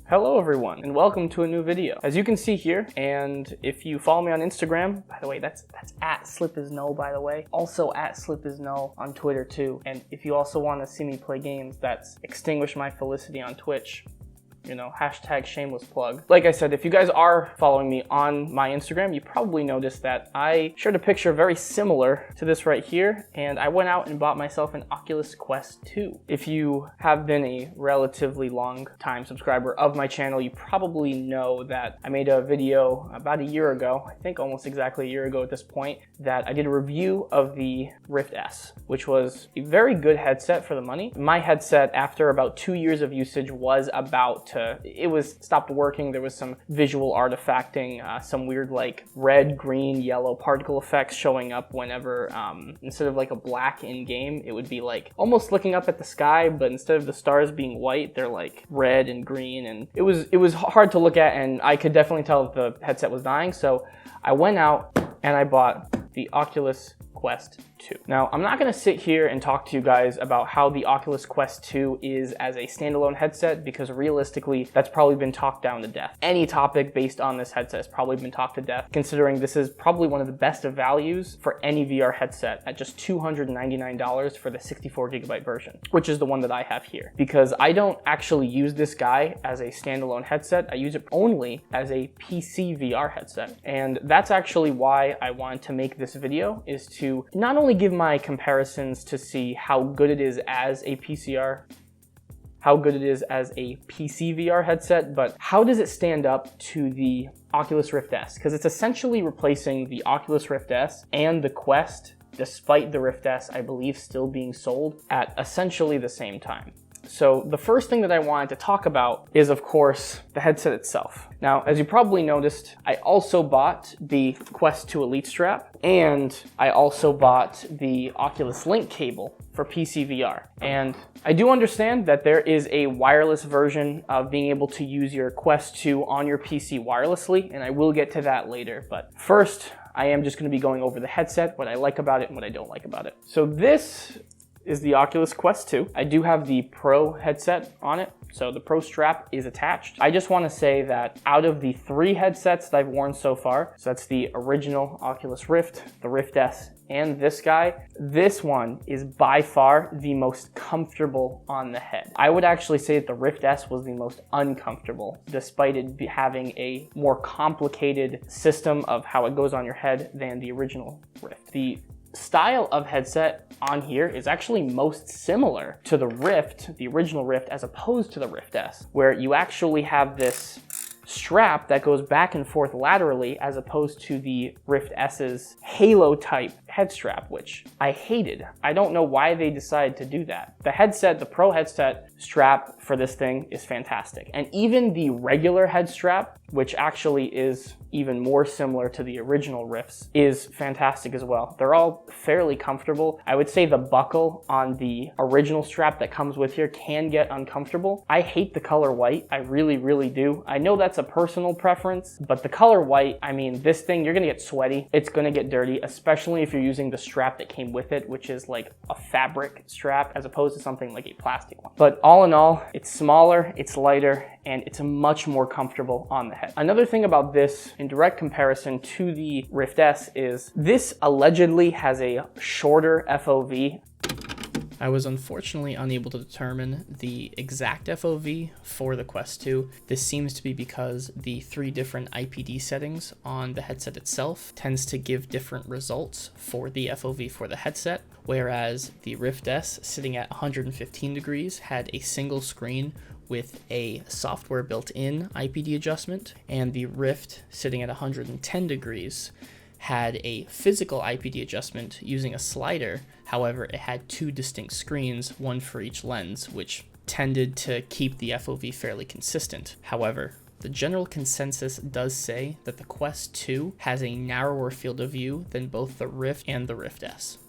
Hello everyone, and welcome to a new video. As you can see here, and if you follow me on Instagram, by the way, that's at @slipisno, by the way. Also at @slipisno on Twitter too. And if you also want to see me play games, that's Extinguish My Felicity on Twitch. You know, hashtag shameless plug. Like I said, if you guys are following me on my Instagram, you probably noticed that I shared a picture very similar to this right here, and I went out and bought myself an Oculus Quest 2. If you have been a relatively long time subscriber of my channel, you probably know that I made a video about a year ago, I think almost exactly a year ago at this point, that I did a review of the Rift S, which was a very good headset for the money. My headset, after about 2 years of usage, was about to stopped working. There was some visual artifacting, some weird like red, green, yellow particle effects showing up whenever, instead of like a black in game, it would be like almost looking up at the sky, but instead of the stars being white, they're like red and green, and it was hard to look at, and I could definitely tell the headset was dying. So I went out and I bought the Oculus Quest 2. Now, I'm not going to sit here and talk to you guys about how the Oculus Quest 2 is as a standalone headset, because realistically, that's probably been talked down to death. Any topic based on this headset has probably been talked to death, considering this is probably one of the best of values for any VR headset at just $299 for the 64GB version, which is the one that I have here. Because I don't actually use this guy as a standalone headset, I use it only as a PC VR headset. And that's actually why I wanted to make this video, is to not only give my comparisons to see how good it is as a PC VR headset, but how does it stand up to the Oculus Rift S? Because it's essentially replacing the Oculus Rift S and the Quest, despite the Rift S, I believe, still being sold at essentially the same time. So the first thing that I wanted to talk about is, of course, the headset itself. Now, as you probably noticed, I also bought the Quest 2 Elite strap, and I also bought the Oculus Link Cable for PC VR. And I do understand that there is a wireless version of being able to use your Quest 2 on your PC wirelessly, and I will get to that later. But first, I am just going to be going over the headset, what I like about it and what I don't like about it. So this is the Oculus Quest 2. I do have the Pro headset on it, so the Pro strap is attached. I just want to say that out of the 3 headsets that I've worn so far, so that's the original Oculus Rift, the Rift S, and this guy, this one is by far the most comfortable on the head. I would actually say that the Rift S was the most uncomfortable, despite it having a more complicated system of how it goes on your head than the original Rift. The style of headset on here is actually most similar to the Rift, the original Rift, as opposed to the Rift S, where you actually have this strap that goes back and forth laterally, as opposed to the Rift S's halo type head strap, which I hated. I don't know why they decided to do that. The headset, the Pro headset strap for this thing is fantastic. And even the regular head strap, which actually is even more similar to the original Rifts, is fantastic as well. They're all fairly comfortable. I would say the buckle on the original strap that comes with here can get uncomfortable. I hate the color white. I really, really do. I know that's a personal preference, but the color white, I mean, this thing, you're gonna get sweaty. It's gonna get dirty, especially if you're using the strap that came with it, which is like a fabric strap as opposed to something like a plastic one. But all in all, it's smaller, it's lighter, and it's much more comfortable on the head. Another thing about this, in direct comparison to the Rift S, is this allegedly has a shorter FOV. I was unfortunately unable to determine the exact FOV for the Quest 2. This seems to be because the 3 different IPD settings on the headset itself tends to give different results for the FOV for the headset, whereas the Rift S, sitting at 115 degrees, had a single screen with a software built-in IPD adjustment, and the Rift, sitting at 110 degrees, had a physical IPD adjustment using a slider. However, it had 2 distinct screens, one for each lens, which tended to keep the FOV fairly consistent. However, the general consensus does say that the Quest 2 has a narrower field of view than both the Rift and the Rift S.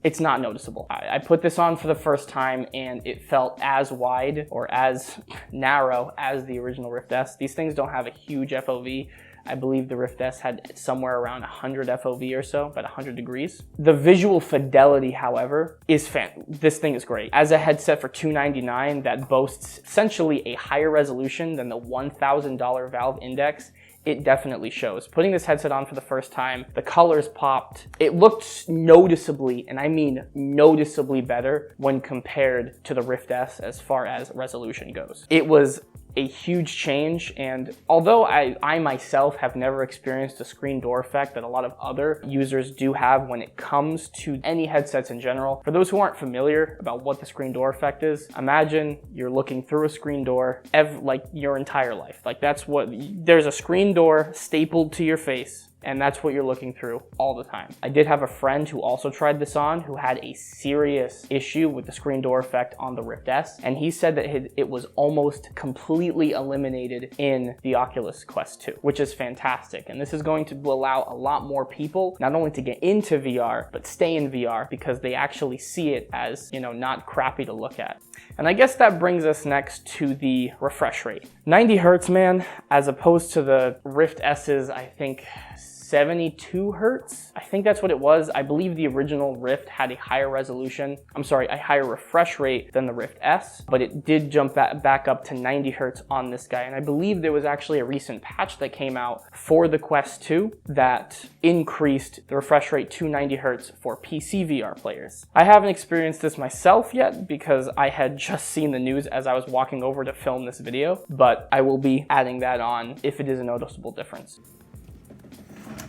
It's not noticeable. I put this on for the first time and it felt as wide or as narrow as the original Rift S. These things don't have a huge FOV. I believe the Rift S had somewhere around 100 FOV or so, about 100 degrees. The visual fidelity, however, is this thing is great. As a headset for $299 that boasts essentially a higher resolution than the $1,000 Valve Index, it definitely shows. Putting this headset on for the first time, the colors popped. It looked noticeably, and I mean noticeably better when compared to the Rift S as far as resolution goes. It was a huge change, and although I myself have never experienced the screen door effect that a lot of other users do have when it comes to any headsets in general, for those who aren't familiar about what the screen door effect is, imagine you're looking through a screen door like your entire life. Like there's a screen door stapled to your face, and that's what you're looking through all the time. I did have a friend who also tried this on who had a serious issue with the screen door effect on the Rift S, and he said that it was almost completely eliminated in the Oculus Quest 2, which is fantastic. And this is going to allow a lot more people not only to get into VR, but stay in VR because they actually see it as, you know, not crappy to look at. And I guess that brings us next to the refresh rate. 90 hertz, man, as opposed to the Rift S's, I think, 72 hertz. I think that's what it was. I believe the original Rift had a higher a higher refresh rate than the Rift S, but it did jump back up to 90 hertz on this guy. And I believe there was actually a recent patch that came out for the Quest 2 that increased the refresh rate to 90 hertz for PC VR players. I haven't experienced this myself yet because I had just seen the news as I was walking over to film this video, but I will be adding that on if it is a noticeable difference.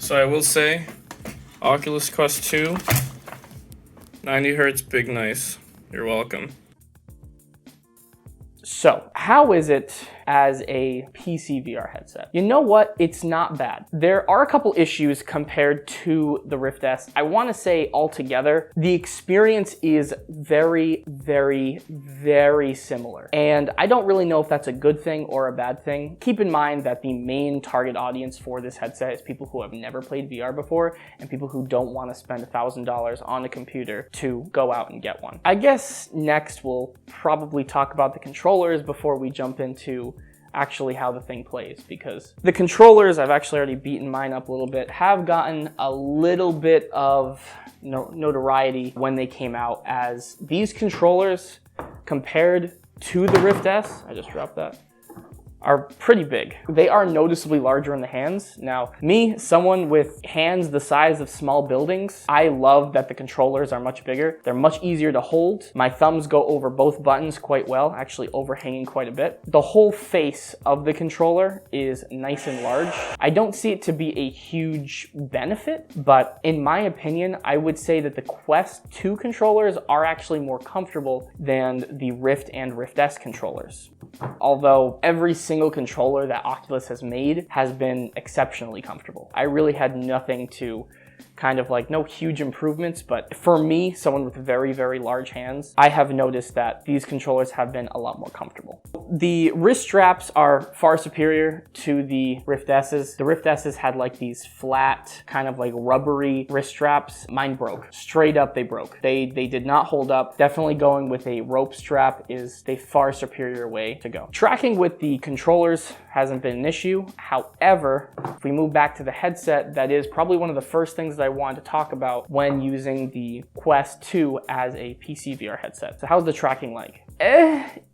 So I will say, Oculus Quest 2, 90 hertz, big nice. You're welcome. So, how is it as a PC VR headset? You know what? It's not bad. There are a couple issues compared to the Rift S. I want to say altogether, the experience is very, very, very similar. And I don't really know if that's a good thing or a bad thing. Keep in mind that the main target audience for this headset is people who have never played VR before and people who don't want to spend $1,000 on a computer to go out and get one. I guess next we'll probably talk about the controllers before we jump into actually how the thing plays, because the controllers, I've actually already beaten mine up a little bit, have gotten a little bit of notoriety when they came out, as these controllers compared to the Rift S, I just dropped that, are pretty big. They are noticeably larger in the hands. Now, me, someone with hands the size of small buildings, I love that the controllers are much bigger. They're much easier to hold. My thumbs go over both buttons quite well, actually overhanging quite a bit. The whole face of the controller is nice and large. I don't see it to be a huge benefit, but in my opinion, I would say that the Quest 2 controllers are actually more comfortable than the Rift and Rift S controllers. Although every single controller that Oculus has made has been exceptionally comfortable. I really had nothing to no huge improvements, but for me, someone with very, very large hands, I have noticed that these controllers have been a lot more comfortable. The wrist straps are far superior to the Rift S's. The Rift S's had like these flat, rubbery wrist straps. Mine broke. Straight up, they broke. They did not hold up. Definitely going with a rope strap is a far superior way to go. Tracking with the controllers hasn't been an issue. However, if we move back to the headset, that is probably one of the first things that I wanted to talk about when using the Quest 2 as a PC VR headset. So how's the tracking like?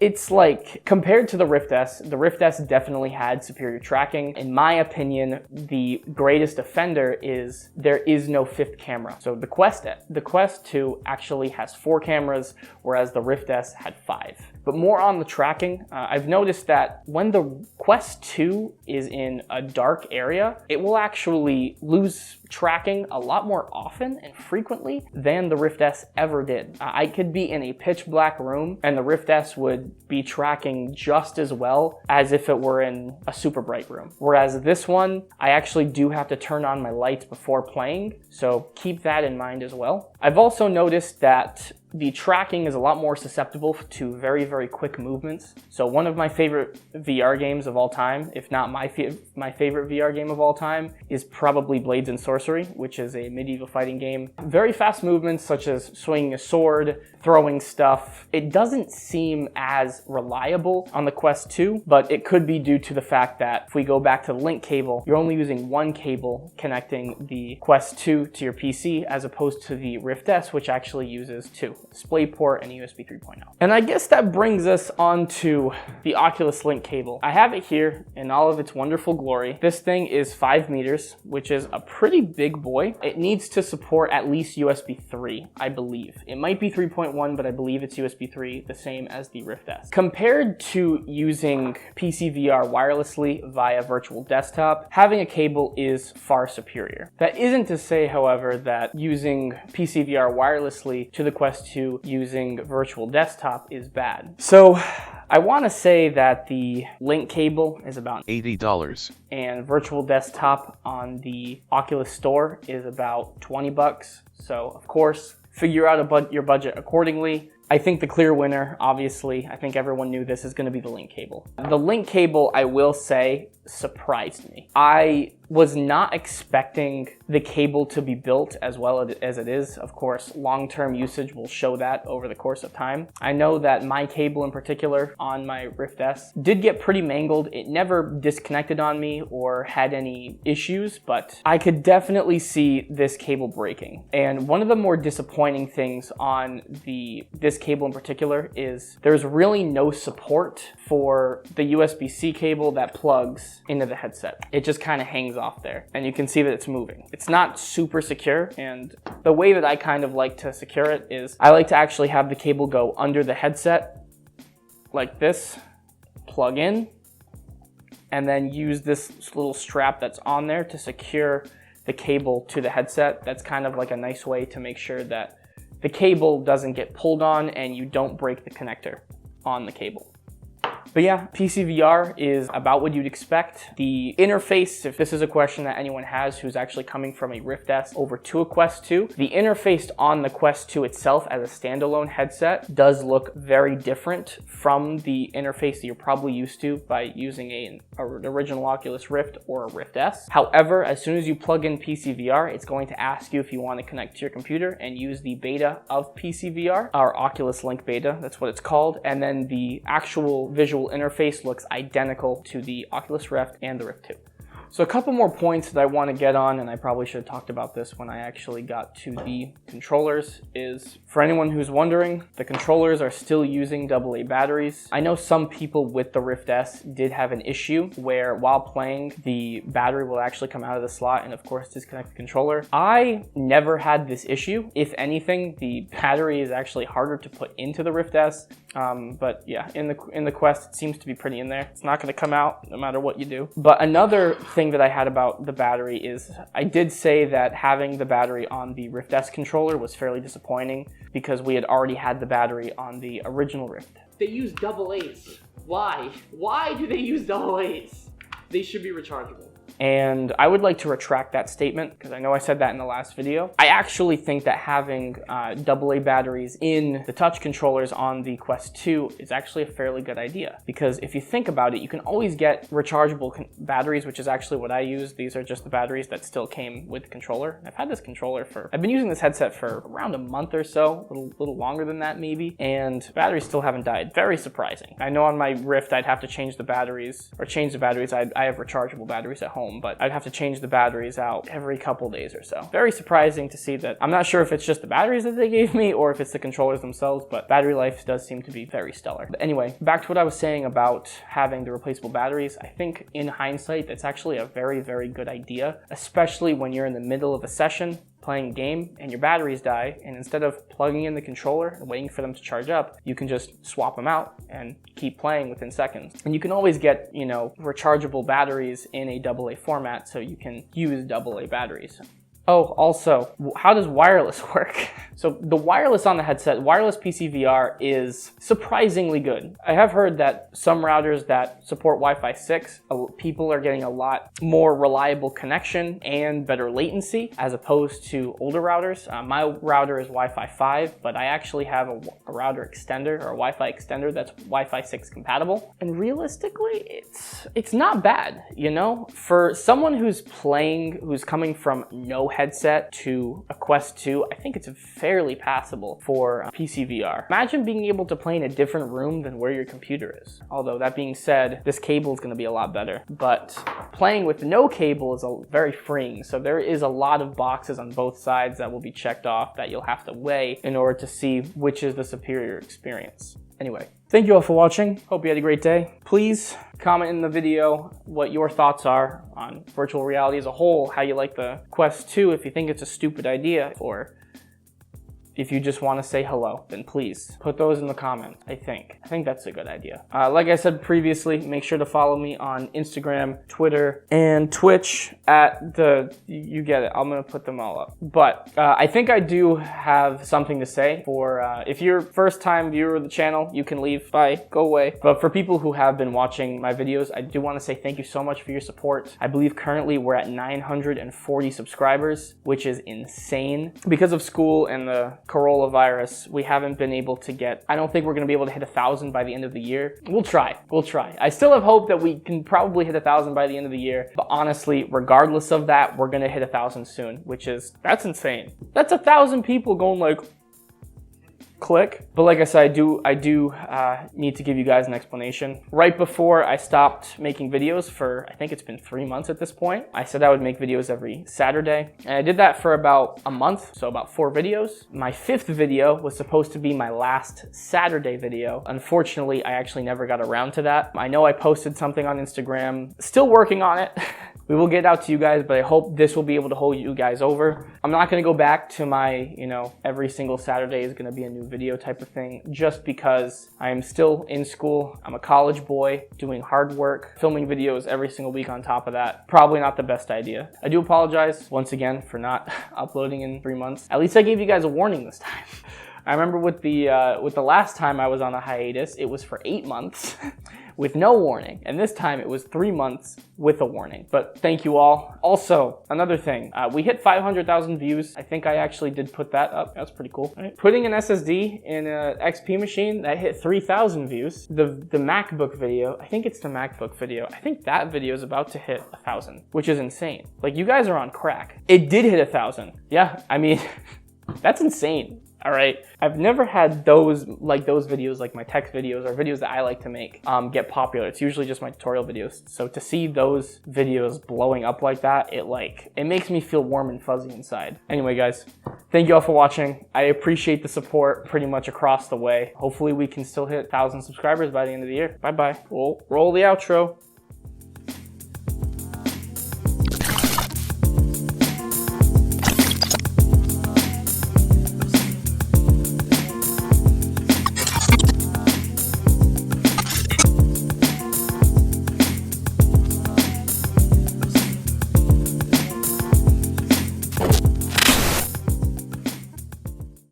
It's like, compared to the Rift S definitely had superior tracking. In my opinion, the greatest offender is there is no fifth camera. So the Quest 2 actually has 4 cameras, whereas the Rift S had 5. But more on the tracking, I've noticed that when the Quest 2 is in a dark area, it will actually lose tracking a lot more often and frequently than the Rift S ever did. I could be in a pitch black room and the Rift S would be tracking just as well as if it were in a super bright room. Whereas this one, I actually do have to turn on my lights before playing, so keep that in mind as well. I've also noticed that The tracking is a lot more susceptible to very, very quick movements. So one of my favorite VR games of all time, if not my favorite VR game of all time, is probably Blades and Sorcery, which is a medieval fighting game. Very fast movements such as swinging a sword, throwing stuff. It doesn't seem as reliable on the Quest 2, but it could be due to the fact that if we go back to the Link cable, you're only using one cable connecting the Quest 2 to your PC as opposed to the Rift S, which actually uses two, DisplayPort and USB 3.0. And I guess that brings us on to the Oculus Link cable. I have it here in all of its wonderful glory. This thing is 5 meters, which is a pretty big boy. It needs to support at least USB 3, I believe. It might be 3.1, but I believe it's USB 3, the same as the Rift S. Compared to using PC VR wirelessly via virtual desktop, having a cable is far superior. That isn't to say, however, that using PC VR wirelessly to the Quest 2 using virtual desktop is bad. So I want to say that the Link cable is about $80 and virtual desktop on the Oculus Store is about 20 bucks. So of course, figure out your budget accordingly. I think the clear winner, obviously, I think everyone knew this, is going to be the Link cable. The Link cable, I will say, surprised me. I was not expecting the cable to be built as well as it is. Of course, long-term usage will show that over the course of time. I know that my cable in particular on my Rift S did get pretty mangled. It never disconnected on me or had any issues, but I could definitely see this cable breaking. And one of the more disappointing things on this cable in particular is there's really no support for the USB-C cable that plugs into the headset. It just kind of hangs off there, and you can see that it's moving. It's not super secure, and the way that I kind of like to secure it is I like to actually have the cable go under the headset like this, plug in, and then use this little strap that's on there to secure the cable to the headset. That's kind of like a nice way to make sure that the cable doesn't get pulled on and you don't break the connector on the cable. But yeah, PC VR is about what you'd expect. The interface, if this is a question that anyone has who's actually coming from a Rift S over to a Quest 2, the interface on the Quest 2 itself as a standalone headset does look very different from the interface that you're probably used to by using an original Oculus Rift or a Rift S. However, as soon as you plug in PC VR, it's going to ask you if you want to connect to your computer and use the beta of PC VR, or Oculus Link beta, that's what it's called, and then the actual visual interface looks identical to the Oculus Rift and the Rift 2. So a couple more points that I want to get on, and I probably should have talked about this when I actually got to the controllers, is for anyone who's wondering, the controllers are still using AA batteries. I know some people with the Rift S did have an issue where while playing, the battery will actually come out of the slot and of course disconnect the controller. I never had this issue. If anything, the battery is actually harder to put into the Rift S. But yeah, in the Quest, it seems to be pretty in there. It's not going to come out no matter what you do. But another thing that I had about the battery is I did say that having the battery on the Rift S controller was fairly disappointing because we had already had the battery on the original Rift. They use AA's. Why? Why do they use AA's? They should be rechargeable. And I would like to retract that statement because I know I said that in the last video. I actually think that having AA batteries in the touch controllers on the Quest 2 is actually a fairly good idea, because if you think about it, you can always get rechargeable batteries, which is actually what I use. These are just the batteries that still came with the controller. I've had this controller I've been using this headset for around a month or so, a little longer than that maybe, and batteries still haven't died. Very surprising. I know on my Rift I'd have to change the batteries. I have rechargeable batteries at home, but I'd have to change the batteries out every couple days or so. Very surprising to see that. I'm not sure if it's just the batteries that they gave me or if it's the controllers themselves, but battery life does seem to be very stellar. But anyway, back to what I was saying about having the replaceable batteries. I think in hindsight, that's actually a very, very good idea, especially when you're in the middle of a session playing a game and your batteries die, and instead of plugging in the controller and waiting for them to charge up, you can just swap them out and keep playing within seconds. And you can always get, rechargeable batteries in a AA format, so you can use AA batteries. Oh, also, how does wireless work? So the wireless on the headset, wireless PCVR, is surprisingly good. I have heard that some routers that support Wi-Fi 6, people are getting a lot more reliable connection and better latency as opposed to older routers. My router is Wi-Fi 5, but I actually have a router extender or a Wi-Fi extender that's Wi-Fi 6 compatible. And realistically, it's not bad, you know? For someone who's coming from no headset to a Quest 2, I think it's fairly passable for PCVR. Imagine being able to play in a different room than where your computer is. Although that being said, this cable is going to be a lot better. But playing with no cable is very freeing. So there is a lot of boxes on both sides that will be checked off that you'll have to weigh in order to see which is the superior experience. Anyway, thank you all for watching. Hope you had a great day. Please comment in the video what your thoughts are on virtual reality as a whole, how you like the Quest 2, if you think it's a stupid idea, or if you just want to say hello, then please put those in the comments. I think that's a good idea. Like I said previously, make sure to follow me on Instagram, Twitter, and Twitch you get it. I'm going to put them all up. But I think I do have something to say for, if you're a first time viewer of the channel, you can leave. Bye, go away. But for people who have been watching my videos, I do want to say thank you so much for your support. I believe currently we're at 940 subscribers, which is insane. Because of school and the coronavirus, we haven't been able to get, I don't think we're going to be able to hit 1,000 by the end of the year. We'll try. I still have hope that we can probably hit 1,000 by the end of the year, but honestly, regardless of that, we're going to hit 1,000 soon, that's insane. That's 1,000 people going like, click. But like I said, I do need to give you guys an explanation. Right before I stopped making videos for, I think it's been 3 months at this point, I said I would make videos every Saturday. And I did that for about a month, so about 4 videos. My 5th video was supposed to be my last Saturday video. Unfortunately, I actually never got around to that. I know I posted something on Instagram, still working on it. We will get out to you guys, but I hope this will be able to hold you guys over. I'm not gonna go back to my, every single Saturday is gonna be a new video type of thing, just because I am still in school. I'm a college boy doing hard work, filming videos every single week on top of that. Probably not the best idea. I do apologize once again for not uploading in 3 months. At least I gave you guys a warning this time. I remember with the last time I was on a hiatus, it was for 8 months. With no warning, and this time it was 3 months with a warning. But thank you all. Also, another thing, we hit 500,000 views. I think I actually did put that up. That's pretty cool. Right. Putting an SSD in an XP machine, that hit 3,000 views. The MacBook video, I think it's the MacBook video, I think that video is about to hit 1,000, which is insane. Like, you guys are on crack. It did hit 1,000. Yeah, I mean, that's insane. All right, I've never had those videos, like my tech videos or videos that I like to make, get popular. It's usually just my tutorial videos. So to see those videos blowing up like that, it makes me feel warm and fuzzy inside. Anyway, guys, thank you all for watching. I appreciate the support pretty much across the way. Hopefully we can still hit 1,000 subscribers by the end of the year. Bye-bye. We'll roll the outro.